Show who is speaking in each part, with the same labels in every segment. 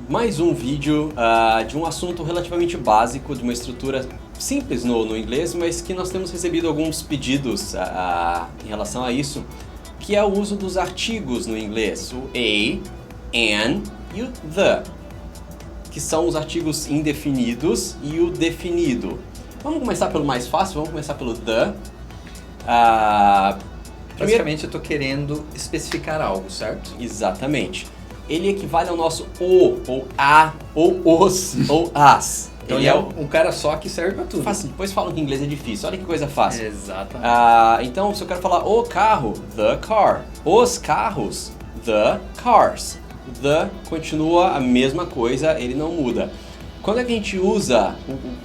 Speaker 1: Mais um vídeo de um assunto relativamente básico, de uma estrutura simples no inglês, mas que nós temos recebido alguns pedidos em relação a isso, que é o uso dos artigos no inglês, o a, an e o the, que são os artigos indefinidos e o definido. Vamos começar pelo mais fácil, vamos começar pelo the.
Speaker 2: Basicamente eu estou querendo especificar algo, certo?
Speaker 1: Exatamente. Ele equivale ao nosso o, ou a, ou os, ou as.
Speaker 2: Então
Speaker 1: ele
Speaker 2: é um cara só que serve para tudo.
Speaker 1: Fácil. Depois falam que inglês é difícil, olha que coisa fácil.
Speaker 2: Exatamente.
Speaker 1: Então, se eu quero falar o carro, the car. Os carros, the cars. The continua a mesma coisa, ele não muda. Quando é que a gente usa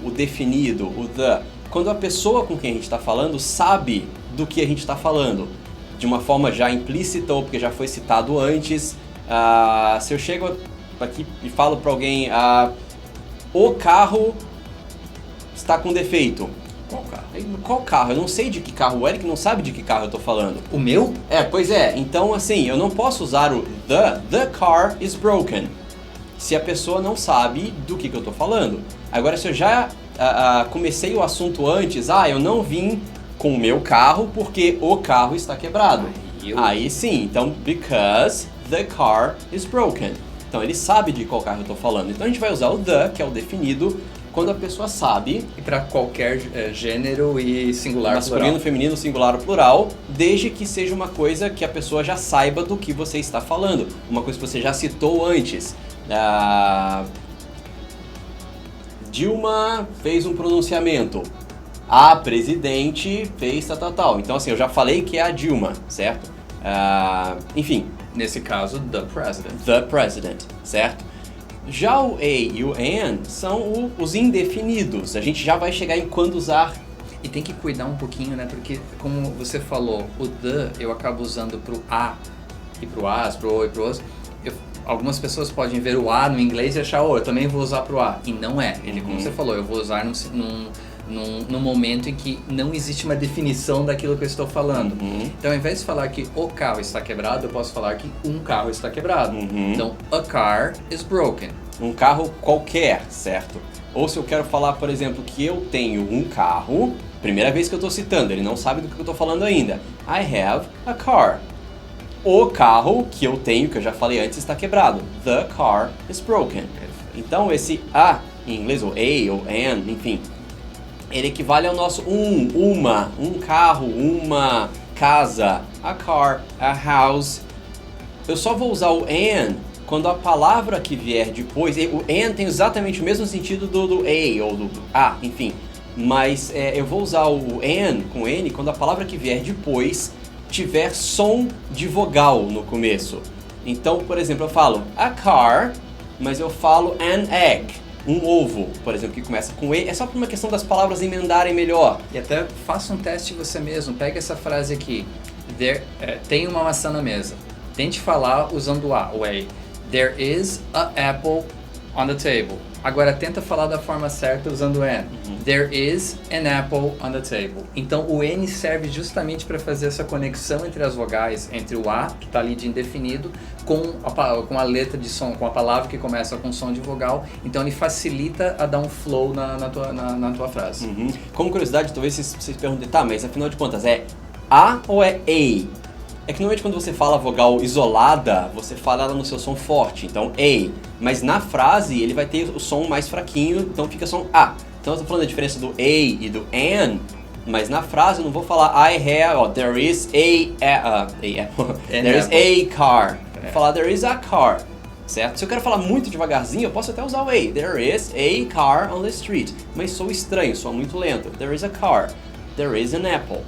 Speaker 1: o definido, o the? Quando a pessoa com quem a gente está falando sabe do que a gente está falando. De uma forma já implícita ou porque já foi citado antes. Se eu chego aqui e falo para alguém, o carro está com defeito.
Speaker 2: Qual carro?
Speaker 1: Qual carro? Eu não sei de que carro. O Eric não sabe de que carro eu tô falando.
Speaker 2: O meu?
Speaker 1: Pois é. Então, assim, eu não posso usar o the car is broken se a pessoa não sabe do que eu tô falando. Agora, se eu já comecei o assunto antes, eu não vim com o meu carro porque o carro está quebrado. Aí sim, então, because the car is broken. Então ele sabe de qual carro eu estou falando. Então a gente vai usar o the, que é o definido, quando a pessoa sabe.
Speaker 2: E para qualquer gênero e singular,
Speaker 1: masculino,
Speaker 2: plural.
Speaker 1: feminino, singular ou plural, desde que seja uma coisa que a pessoa já saiba do que você está falando. Uma coisa que você já citou antes. Dilma fez um pronunciamento. A presidente fez tal. Então assim, eu já falei que é a Dilma, certo? Enfim.
Speaker 2: Nesse caso, the president.
Speaker 1: The president, certo? Já o a e o an são os indefinidos. A gente já vai chegar em quando usar.
Speaker 2: E tem que cuidar um pouquinho, né? Porque, como você falou, o the eu acabo usando pro a e pro as, pro o e pro os. Algumas pessoas podem ver o a no inglês e achar, eu também vou usar pro a. E não é. Ele, como você falou, eu vou usar num momento em que não existe uma definição daquilo que eu estou falando. Então, ao invés de falar que o carro está quebrado, eu posso falar que um carro está quebrado. Então, a car is broken.
Speaker 1: Um carro qualquer, certo? Ou se eu quero falar, por exemplo, que eu tenho um carro, primeira vez que eu estou citando, ele não sabe do que eu estou falando ainda. I have a car. O carro que eu tenho, que eu já falei antes, está quebrado. The car is broken. Então, esse a, em inglês, ou a, ou an, enfim, ele equivale ao nosso um carro, uma casa, a car, a house. Eu só vou usar o an quando a palavra que vier depois, o an tem exatamente o mesmo sentido do a ou do a, enfim. Mas eu vou usar o an com n quando a palavra que vier depois tiver som de vogal no começo. Então, por exemplo, eu falo a car, mas eu falo an egg. Um ovo, por exemplo, que começa com E, é só por uma questão das palavras emendarem melhor.
Speaker 2: E até faça um teste você mesmo. Pega essa frase aqui. Tem uma maçã na mesa. Tente falar usando o a. There is a apple on the table. Agora tenta falar da forma certa usando o an. There is an apple on the table. Então o n serve justamente para fazer essa conexão entre as vogais, entre o a, que está ali de indefinido, com a letra de som, com a palavra que começa com som de vogal. Então ele facilita a dar um flow na tua frase.
Speaker 1: Como curiosidade, talvez vocês se perguntem, mas afinal de contas é a ou é a? É que normalmente quando você fala a vogal isolada, você fala ela no seu som forte, então a. Mas na frase ele vai ter o som mais fraquinho, então fica som a. Então eu tô falando da diferença do a e do an, mas na frase eu não vou falar I have, there is there is a car. Vou falar there is a car, certo? Se eu quero falar muito devagarzinho, eu posso até usar o a. There is a car on the street. Mas sou estranho, sou muito lento. There is a car. There is an apple.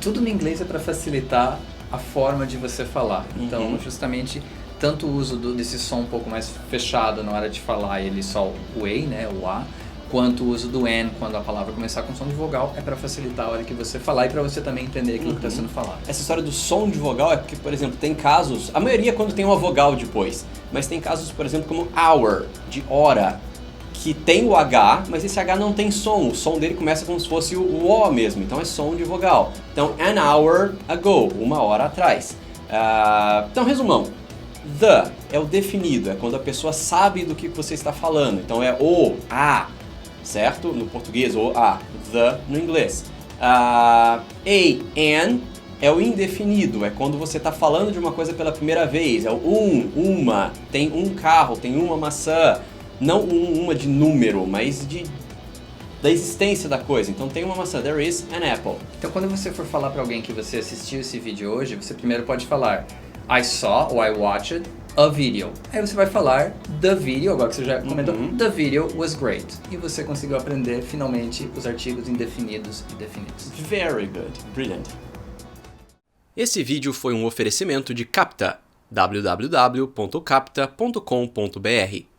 Speaker 2: Tudo no inglês é para facilitar a forma de você falar. Então, justamente, tanto o uso desse som um pouco mais fechado na hora de falar, ele só o a, né, o a, quanto o uso do an quando a palavra começar com som de vogal, é para facilitar a hora que você falar e para você também entender aquilo que está sendo falado.
Speaker 1: Essa história do som de vogal é porque, por exemplo, tem casos, a maioria quando tem uma vogal depois, mas tem casos, por exemplo, como hour, de hora, que tem o H, mas esse H não tem som. O som dele começa como se fosse o O mesmo, então é som de vogal. Então, an hour ago, uma hora atrás. Então, resumão. The é o definido, é quando a pessoa sabe do que você está falando. Então é o, a, certo? No português, o, a, the no inglês. A, an é o indefinido, é quando você está falando de uma coisa pela primeira vez. É o uma, tem um carro, tem uma maçã. Não uma de número, mas da existência da coisa. Então tem uma maçã, there is an apple.
Speaker 2: Então quando você for falar para alguém que você assistiu esse vídeo hoje, você primeiro pode falar I saw ou I watched a video. Aí você vai falar the video, agora que você já comentou, the video was great. E você conseguiu aprender finalmente os artigos indefinidos e definidos.
Speaker 1: Very good, brilliant. Esse vídeo foi um oferecimento de Capta, www.capta.com.br.